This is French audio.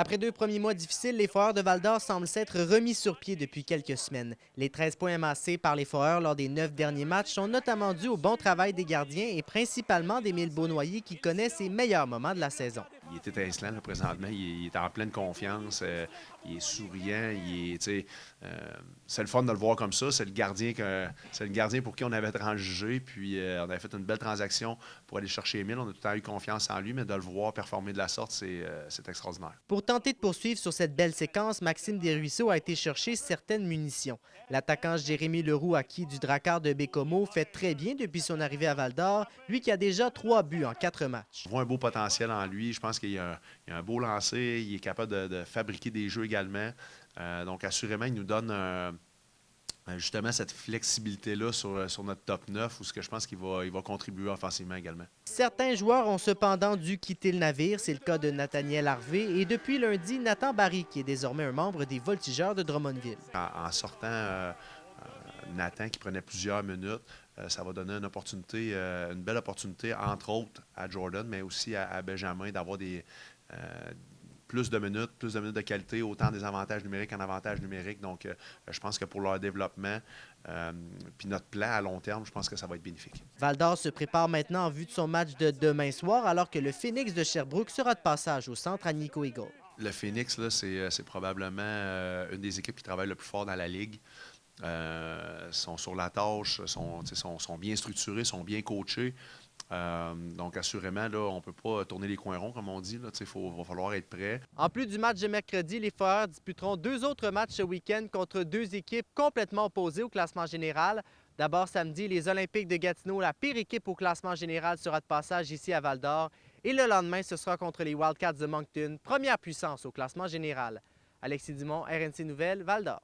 Après 2 premiers mois difficiles, les Foreurs de Val-d'Or semblent s'être remis sur pied depuis quelques semaines. Les 13 points amassés par les Foreurs lors des 9 derniers matchs sont notamment dus au bon travail des gardiens et principalement d'Émile Beaunoyer qui connaît ses meilleurs moments de la saison. Il est étincelant là, présentement, il est en pleine confiance, il est souriant, c'est le fun de le voir comme ça. C'est le gardien pour qui on avait transigé, puis on avait fait une belle transaction pour aller chercher Émile. On a tout le temps eu confiance en lui, mais de le voir performer de la sorte, c'est extraordinaire. Pour tenter de poursuivre sur cette belle séquence, Maxime Desruisseaux a été chercher certaines munitions. L'attaquant Jérémy Leroux, acquis du Drakkar de Bécomo, fait très bien depuis son arrivée à Val-d'Or, lui qui a déjà 3 buts en 4 matchs. On voit un beau potentiel en lui. Je pense qu'il a un beau lancer. Il est capable de fabriquer des jeux également. Donc, assurément, il nous donne justement cette flexibilité-là sur notre top 9, où ce que je pense qu'il va contribuer offensivement également. Certains joueurs ont cependant dû quitter le navire. C'est le cas de Nathaniel Harvey et depuis lundi, Nathan Barry, qui est désormais un membre des Voltigeurs de Drummondville. En sortant Nathan, qui prenait plusieurs minutes, ça va donner une belle opportunité, entre autres, à Jordan, mais aussi à Benjamin, d'avoir plus de minutes de qualité, autant des avantages numériques en avantages numériques. Donc, je pense que pour leur développement, puis notre plan à long terme, je pense que ça va être bénéfique. Val-d'Or se prépare maintenant en vue de son match de demain soir, alors que le Phoenix de Sherbrooke sera de passage au centre à Nico Eagle. Le Phoenix, là, c'est probablement une des équipes qui travaille le plus fort dans la ligue. Sont sur la tâche, sont bien structurés, sont bien coachés. Donc, assurément, là, on ne peut pas tourner les coins ronds, comme on dit. Il va falloir être prêt. En plus du match de mercredi, les Foreurs disputeront 2 autres matchs ce week-end contre 2 équipes complètement opposées au classement général. D'abord, samedi, les Olympiques de Gatineau, la pire équipe au classement général, sera de passage ici à Val-d'Or. Et le lendemain, ce sera contre les Wildcats de Moncton, première puissance au classement général. Alexis Dumont, RNC Nouvelles, Val-d'Or.